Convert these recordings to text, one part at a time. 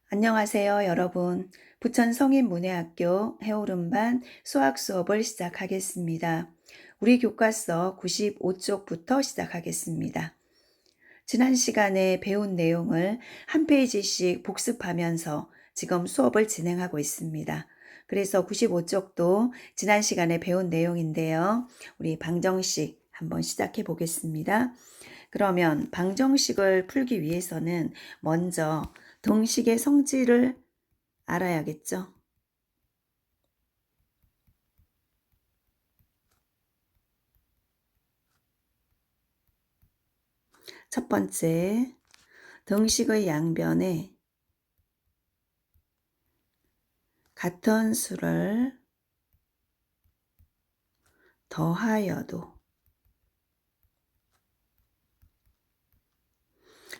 안녕하세요, 여러분. 부천 성인문예학교 해오름반 수학 수업을 시작하겠습니다. 우리 교과서 95쪽부터 시작하겠습니다. 지난 시간에 배운 내용을 한 페이지씩 복습하면서 지금 수업을 진행하고 있습니다. 그래서 95쪽도 지난 시간에 배운 내용인데요. 우리 방정식 한번 시작해 보겠습니다. 그러면 방정식을 풀기 위해서는 먼저 등식의 성질을 알아야겠죠. 첫 번째, 등식의 양변에 같은 수를 더하여도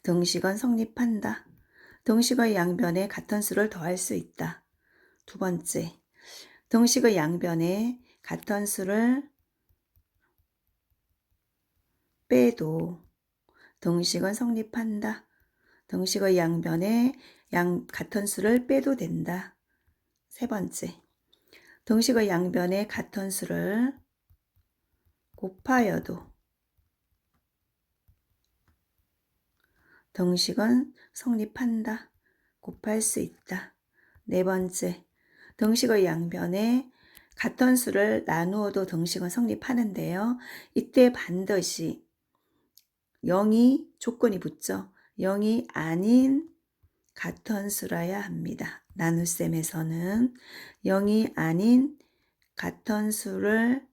등식은 성립한다. 등식의 양변에 같은 수를 더할 수 있다. 두 번째, 등식의 양변에 같은 수를 빼도 등식은 성립한다. 등식의 양변에 같은 수를 빼도 된다. 세 번째, 등식의 양변에 같은 수를 곱하여도 등식은 성립한다. 곱할 수 있다. 네 번째, 등식의 양변에 같은 수를 나누어도 등식은 성립하는데요. 이때 반드시 0이 조건이 붙죠. 0이 아닌 같은 수라야 합니다. 나눗셈에서는 0이 아닌 같은 수를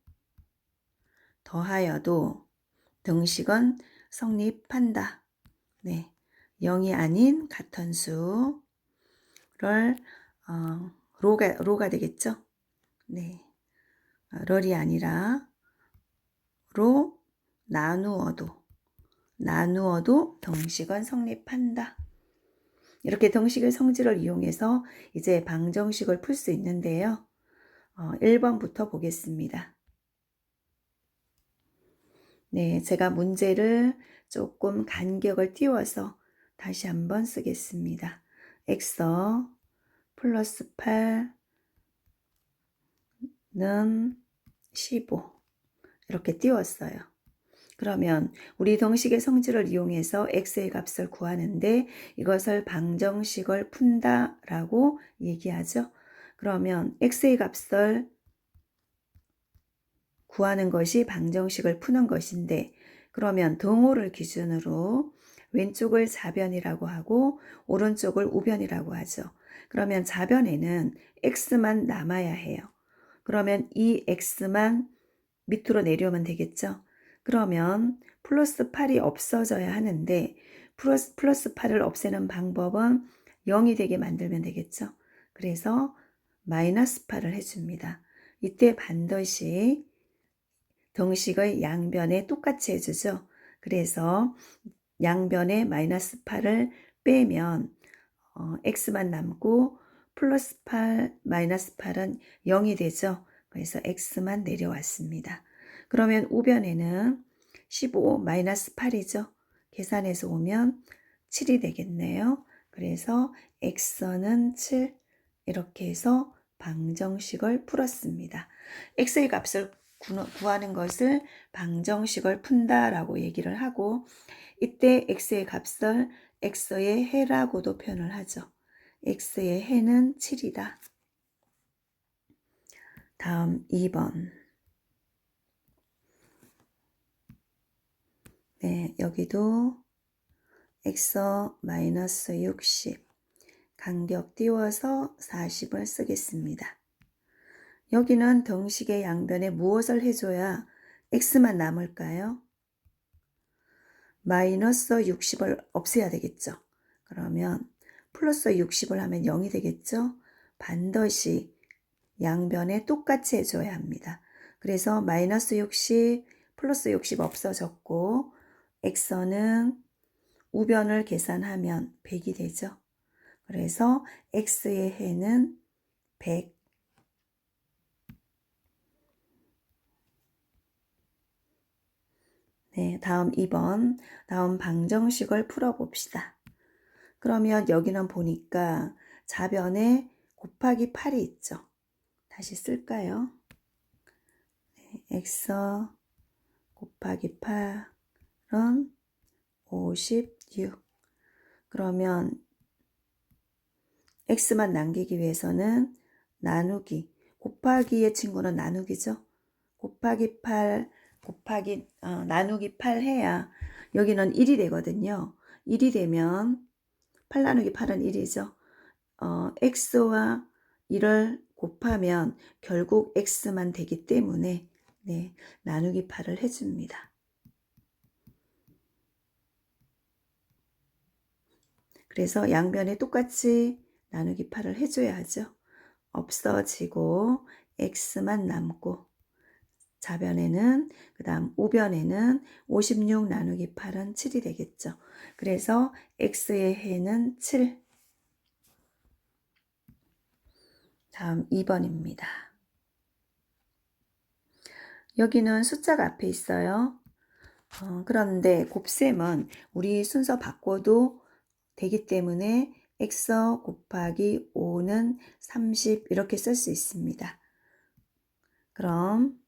더하여도 등식은 성립한다. 네, 0이 아닌 같은 수를 로가 되겠죠? 네, 럴이 아니라 로 나누어도 등식은 성립한다. 이렇게 등식의 성질을 이용해서 이제 방정식을 풀 수 있는데요. 1번부터 보겠습니다. 네, 제가 문제를 조금 간격을 띄워서 다시 한번 쓰겠습니다. x 플러스 8는 15 이렇게 띄웠어요. 그러면 우리 등식의 성질을 이용해서 x의 값을 구하는데 이것을 방정식을 푼다라고 얘기하죠. 그러면 x의 값을 구하는 것이 방정식을 푸는 것인데, 그러면 등호를 기준으로 왼쪽을 좌변이라고 하고 오른쪽을 우변이라고 하죠. 그러면 좌변에는 x만 남아야 해요. 그러면 이 x만 밑으로 내려오면 되겠죠. 그러면 플러스 8이 없어져야 하는데 플러스 8을 없애는 방법은 0이 되게 만들면 되겠죠. 그래서 마이너스 8을 해줍니다. 이때 반드시 등식의 양변에 똑같이 해주죠. 그래서 양변에 마이너스 8을 빼면 x만 남고 플러스 8, 마이너스 8은 0이 되죠. 그래서 x만 내려왔습니다. 그러면 우변에는 15 마이너스 8이죠. 계산해서 오면 7이 되겠네요. 그래서 x는 7 이렇게 해서 방정식을 풀었습니다. x의 값을 구하는 것을 방정식을 푼다라고 얘기를 하고 이때 x의 값을 x의 해라고도 표현을 하죠. x의 해는 7이다. 다음 2번. 네, 여기도 x-60 간격 띄워서 40을 쓰겠습니다. 여기는 등식의 양변에 무엇을 해줘야 x만 남을까요? 마이너스 60을 없애야 되겠죠. 그러면 플러스 60을 하면 0이 되겠죠. 반드시 양변에 똑같이 해줘야 합니다. 그래서 마이너스 60, 플러스 60 없어졌고 x는 우변을 계산하면 100이 되죠. 그래서 x의 해는 100. 네, 다음 2번. 다음 방정식을 풀어봅시다. 그러면 여기는 보니까 좌변에 곱하기 8이 있죠. 다시 쓸까요? x 곱하기 8은 56. 그러면 x만 남기기 위해서는 나누기, 곱하기의 친구는 나누기죠. 곱하기 8 곱하기 나누기 8 해야 여기는 1이 되거든요. 1이 되면 8 나누기 8은 1이죠. x와 1을 곱하면 결국 x만 되기 때문에 네, 나누기 8을 해줍니다. 그래서 양변에 똑같이 나누기 8을 해줘야 하죠. 없어지고 x만 남고 좌변에는 그 다음 우변에는 56 나누기 8은 7이 되겠죠. 그래서 x의 해는 7. 다음 2번입니다. 여기는 숫자가 앞에 있어요. 그런데 곱셈은 우리 순서 바꿔도 되기 때문에 x 곱하기 5는 30 이렇게 쓸 수 있습니다. 그럼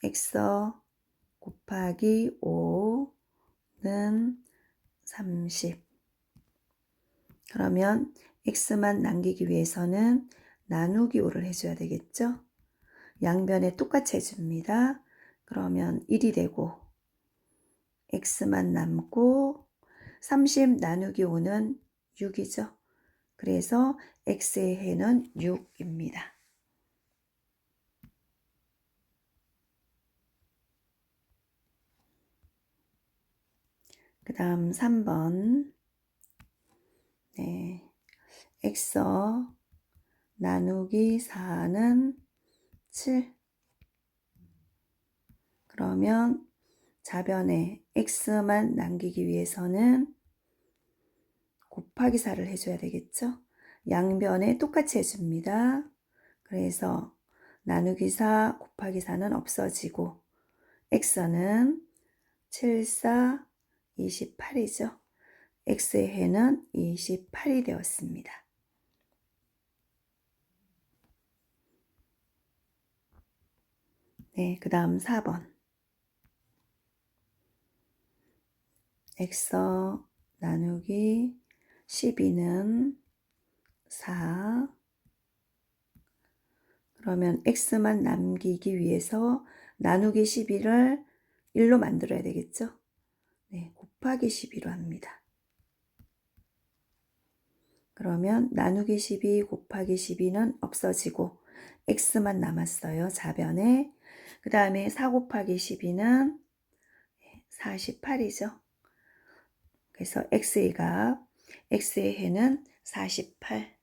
x 곱하기 5는 30. 그러면 x만 남기기 위해서는 나누기 5를 해줘야 되겠죠? 양변에 똑같이 해줍니다. 그러면 1이 되고 x만 남고 30 나누기 5는 6이죠. 그래서 x의 해는 6입니다. 그 다음 3번. 네. x 나누기 4는 7. 그러면 좌변에 x만 남기기 위해서는 곱하기 4를 해줘야 되겠죠? 양변에 똑같이 해줍니다. 그래서 나누기 4 곱하기 4는 없어지고 x는 7, 4, 28이죠. x의 해는 28이 되었습니다. 네, 그 다음 4번. x 나누기 12는 4. 그러면 x만 남기기 위해서 나누기 12를 1로 만들어야 되겠죠? 네, 곱하기 12로 합니다. 그러면 나누기 12 곱하기 12는 없어지고 x만 남았어요. 좌변에. 그 다음에 4 곱하기 12는 48이죠. 그래서 x의 값, x의 해는 48.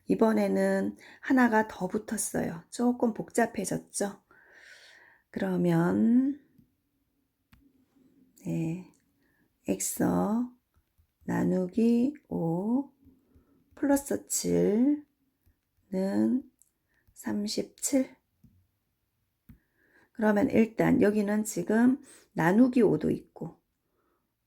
이번에는 하나가 더 붙었어요. 조금 복잡해졌죠. 그러면 네, x 나누기 5 플러스 7는 37. 그러면 일단 여기는 지금 나누기 5도 있고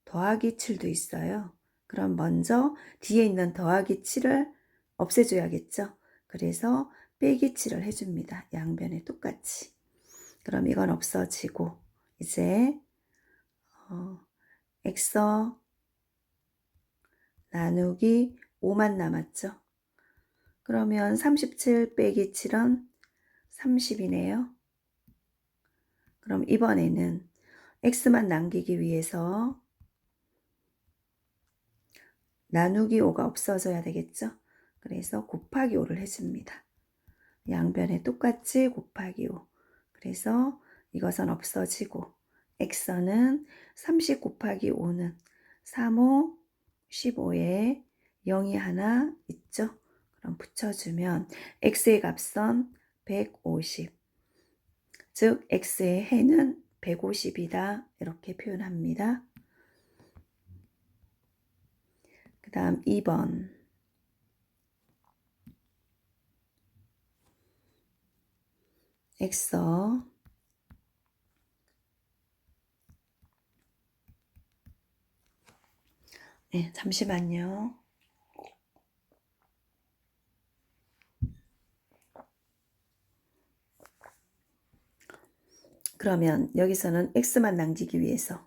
더하기 7도 있어요. 그럼 먼저 뒤에 있는 더하기 7을 없애줘야겠죠. 그래서 빼기 7을 해줍니다. 양변에 똑같이. 그럼 이건 없어지고 이제 x 나누기 5만 남았죠. 그러면 37 빼기 7은 30이네요. 그럼 이번에는 x만 남기기 위해서 나누기 5가 없어져야 되겠죠. 그래서 곱하기 5를 해줍니다. 양변에 똑같이 곱하기 5. 그래서 이것은 없어지고 x는 30 곱하기 5는 3, 5, 15에 0이 하나 있죠. 그럼 붙여주면 x의 값은 150. 즉 x의 해는 150이다. 이렇게 표현합니다. 그 다음 2번. x 네, 잠시만요. 그러면 여기서는 x만 남기기 위해서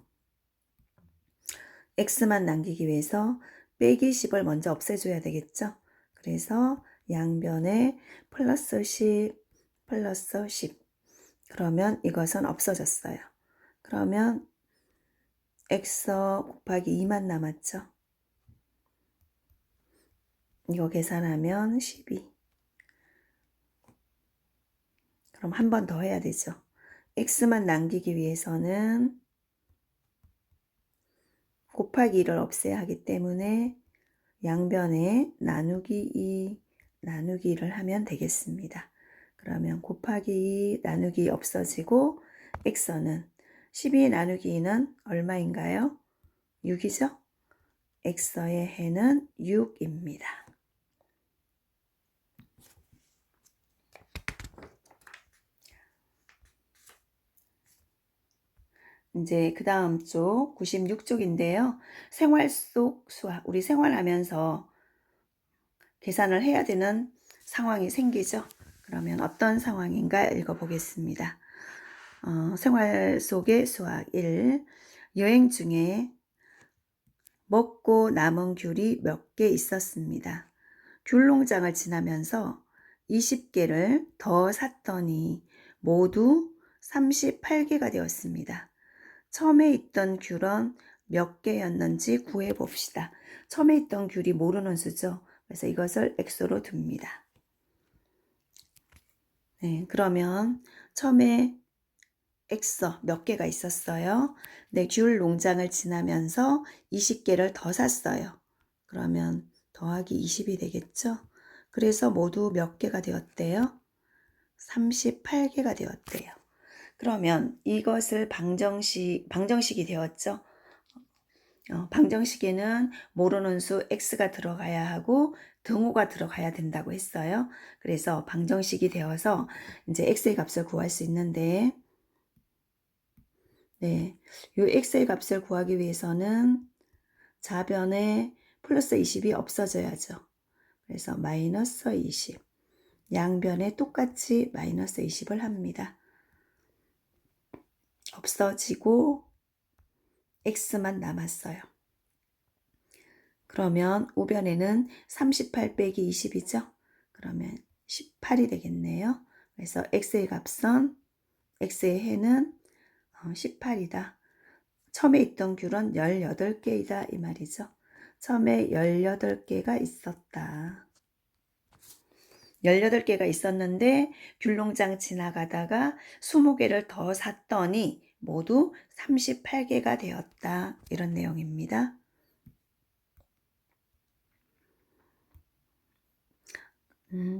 빼기 10을 먼저 없애줘야 되겠죠. 그래서 양변에 플러스 10 플러스 10 그러면 이것은 없어졌어요. 그러면 x 곱하기 2만 남았죠. 이거 계산하면 12. 그럼 한 번 더 해야 되죠. x만 남기기 위해서는 곱하기 2를 없애야 하기 때문에 양변에 나누기 2 나누기 2를 하면 되겠습니다. 그러면 곱하기 2 나누기 2 없어지고 x는 12 나누기 2는 얼마인가요? 6이죠? x의 해는 6입니다. 이제 그 다음 쪽 96쪽인데요. 생활 속 수학, 우리 생활하면서 계산을 해야 되는 상황이 생기죠. 그러면 어떤 상황인가 읽어보겠습니다. 생활 속의 수학 1. 여행 중에 먹고 남은 귤이 몇 개 있었습니다. 귤 농장을 지나면서 20개를 더 샀더니 모두 38개가 되었습니다. 처음에 있던 귤은 몇 개였는지 구해봅시다. 처음에 있던 귤이 모르는 수죠. 그래서 이것을 x로 둡니다. 네, 그러면 처음에 x 몇 개가 있었어요? 네, 귤 농장을 지나면서 20개를 더 샀어요. 그러면 더하기 20이 되겠죠? 그래서 모두 몇 개가 되었대요? 38개가 되었대요. 그러면 이것을 방정식이 되었죠? 방정식에는 모르는 수 x가 들어가야 하고 등호가 들어가야 된다고 했어요. 그래서 방정식이 되어서 이제 x의 값을 구할 수 있는데, 네, 이 x의 값을 구하기 위해서는 좌변에 플러스 20이 없어져야죠. 그래서 마이너스 20. 양변에 똑같이 마이너스 20을 합니다. 없어지고 x만 남았어요. 그러면 우변에는 38 빼기 20이죠. 그러면 18이 되겠네요. 그래서 x의 값은 x의 해는 18이다. 처음에 있던 귤은 18개이다 이 말이죠. 처음에 18개가 있었다. 18개가 있었는데 귤농장 지나가다가 20개를 더 샀더니 모두 38개가 되었다. 이런 내용입니다.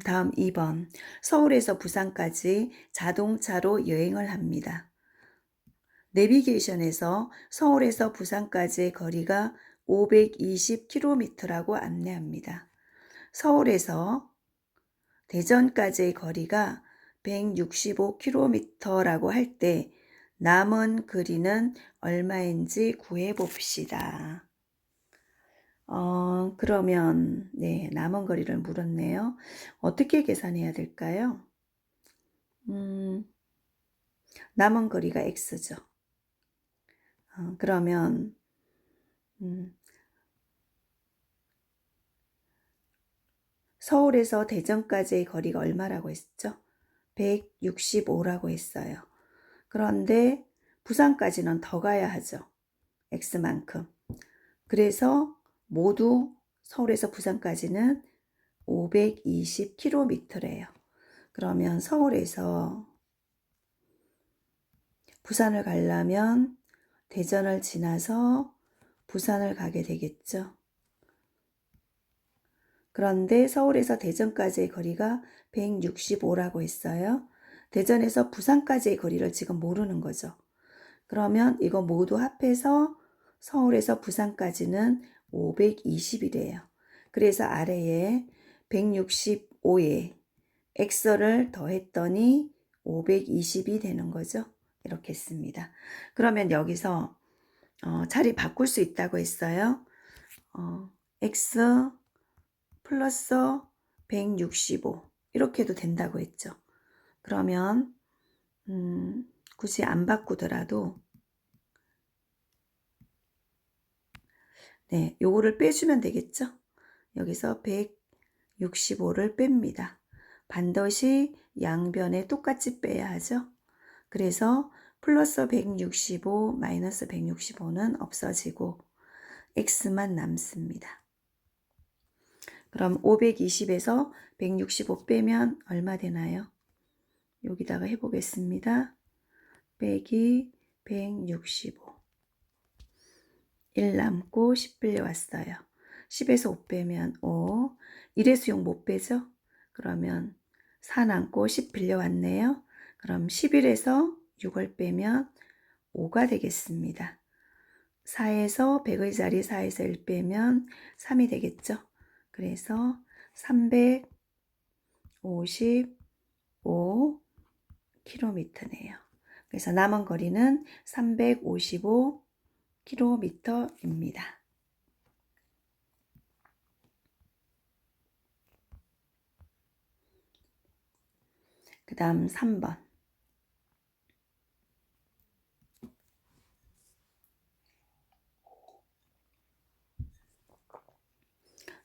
다음 2번. 서울에서 부산까지 자동차로 여행을 합니다. 내비게이션에서 서울에서 부산까지의 거리가 520km라고 안내합니다. 서울에서 대전까지의 거리가 165km라고 할 때 남은 거리는 얼마인지 구해 봅시다. 그러면 네, 남은 거리를 물었네요. 어떻게 계산해야 될까요? 남은 거리가 x죠. 그러면 서울에서 대전까지의 거리가 얼마라고 했죠? 165라고 했어요. 그런데 부산까지는 더 가야 하죠. x만큼. 그래서 모두 서울에서 부산까지는 520km래요. 그러면 서울에서 부산을 가려면 대전을 지나서 부산을 가게 되겠죠. 그런데 서울에서 대전까지의 거리가 165라고 했어요. 대전에서 부산까지의 거리를 지금 모르는 거죠. 그러면 이거 모두 합해서 서울에서 부산까지는 520이래요. 그래서 아래에 165에 x를 더했더니 520이 되는 거죠. 이렇게 했습니다. 그러면 여기서 자리 바꿀 수 있다고 했어요. x 플러스 165 이렇게 해도 된다고 했죠. 그러면 굳이 안 바꾸더라도 네, 요거를 빼주면 되겠죠. 여기서 165를 뺍니다. 반드시 양변에 똑같이 빼야 하죠. 그래서 플러스 165 마이너스 165는 없어지고 x만 남습니다. 그럼 520에서 165 빼면 얼마 되나요? 여기다가 해보겠습니다. 빼기 165 1 남고 10 빌려왔어요. 10에서 5 빼면 5 1의 수용 못 빼죠? 그러면 4 남고 10 빌려왔네요. 그럼 11에서 6을 빼면 5가 되겠습니다. 4에서 100의 자리 4에서 1 빼면 3이 되겠죠? 그래서 355km네요. 그래서 남은 거리는 355km입니다. 그 다음 3번.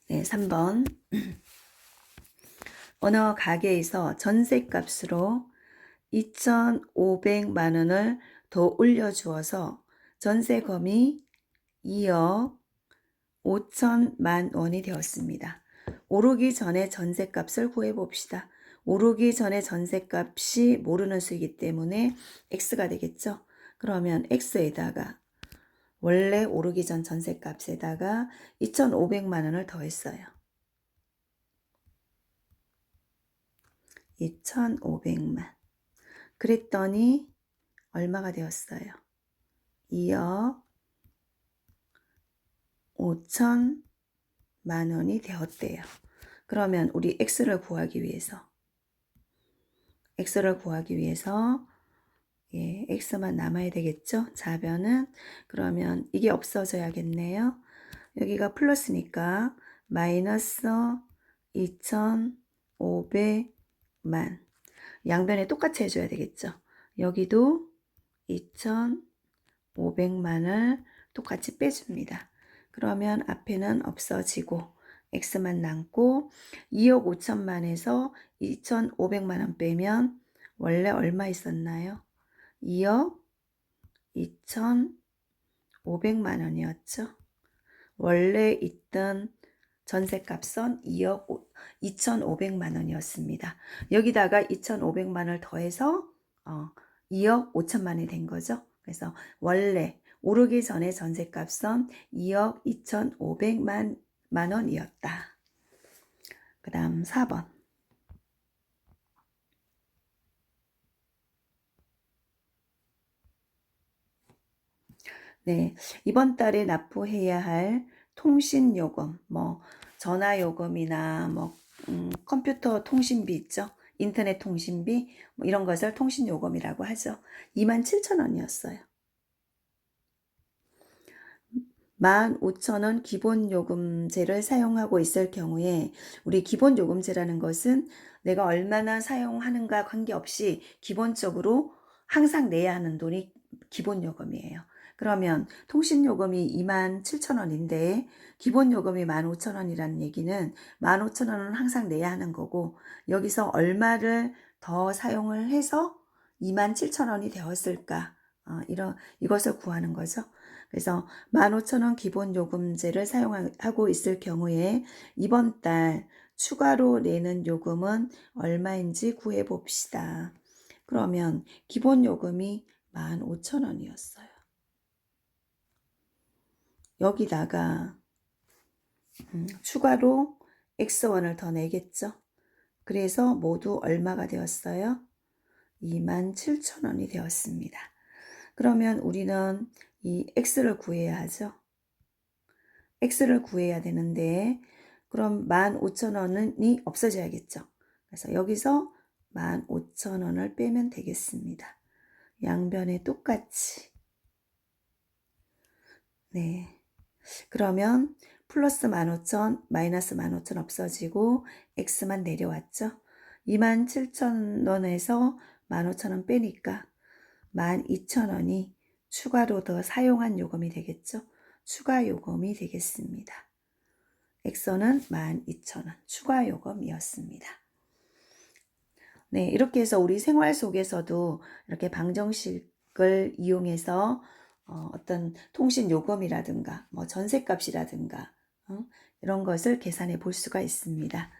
네, 3번. 어느 가게에서 전셋값으로 2,500만 원을 더 올려주어서 전세금이 2억 5천만 원이 되었습니다. 오르기 전에 전셋값을 구해봅시다. 오르기 전에 전셋값이 모르는 수이기 때문에 x가 되겠죠. 그러면 x에다가 원래 오르기 전 전셋값에다가 2,500만 원을 더했어요. 2,500만. 그랬더니 얼마가 되었어요? 2억 5천만 원이 되었대요. 그러면 우리 x를 구하기 위해서 예, x만 남아야 되겠죠? 좌변은 그러면 이게 없어져야겠네요. 여기가 플러스니까 마이너스 2,500만 양변에 똑같이 해줘야 되겠죠? 여기도 2,500만을 똑같이 빼줍니다. 그러면 앞에는 없어지고 x만 남고 2억 5천만에서 2,500만 원 빼면 원래 얼마 있었나요? 2억 2,500만 원이었죠. 원래 있던 전셋값은 2억 2,500만 원이었습니다. 여기다가 2,500만 원을 더해서 2억 5천만이 된 거죠. 그래서 원래 오르기 전에 전셋값은 2억 2,500만 원이었다. 그 다음 4번. 네, 이번 달에 납부해야 할 통신요금, 뭐 전화요금이나 뭐 컴퓨터 통신비 있죠? 인터넷 통신비 뭐 이런 것을 통신요금이라고 하죠. 27,000원이었어요. 15,000원 기본요금제를 사용하고 있을 경우에 우리 기본요금제라는 것은 내가 얼마나 사용하는가 관계없이 기본적으로 항상 내야 하는 돈이 기본요금이에요. 그러면 통신요금이 27,000원인데 기본요금이 15,000원이라는 얘기는 15,000원은 항상 내야 하는 거고 여기서 얼마를 더 사용을 해서 27,000원이 되었을까? 이것을 구하는 거죠. 그래서 15,000원 기본요금제를 사용하고 있을 경우에 이번 달 추가로 내는 요금은 얼마인지 구해봅시다. 그러면 기본요금이 15,000원이었어요. 여기다가 추가로 X1을 더 내겠죠. 그래서 모두 얼마가 되었어요? 27,000원이 되었습니다. 그러면 우리는 이 X를 구해야 하죠. X를 구해야 되는데 그럼 15,000원이 없어져야겠죠. 그래서 여기서 15,000원을 빼면 되겠습니다. 양변에 똑같이. 네. 그러면 플러스 15,000, 마이너스 15,000 없어지고 X만 내려왔죠. 27,000원에서 15,000원 빼니까 12,000원이 추가로 더 사용한 요금이 되겠죠. 추가 요금이 되겠습니다. 엑소는 12,000원 추가 요금이었습니다. 네, 이렇게 해서 우리 생활 속에서도 이렇게 방정식을 이용해서 어떤 통신 요금이라든가 뭐 전셋값이라든가 이런 것을 계산해 볼 수가 있습니다.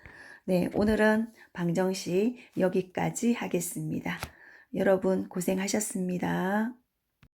네, 오늘은 방정식 여기까지 하겠습니다. 여러분 고생하셨습니다.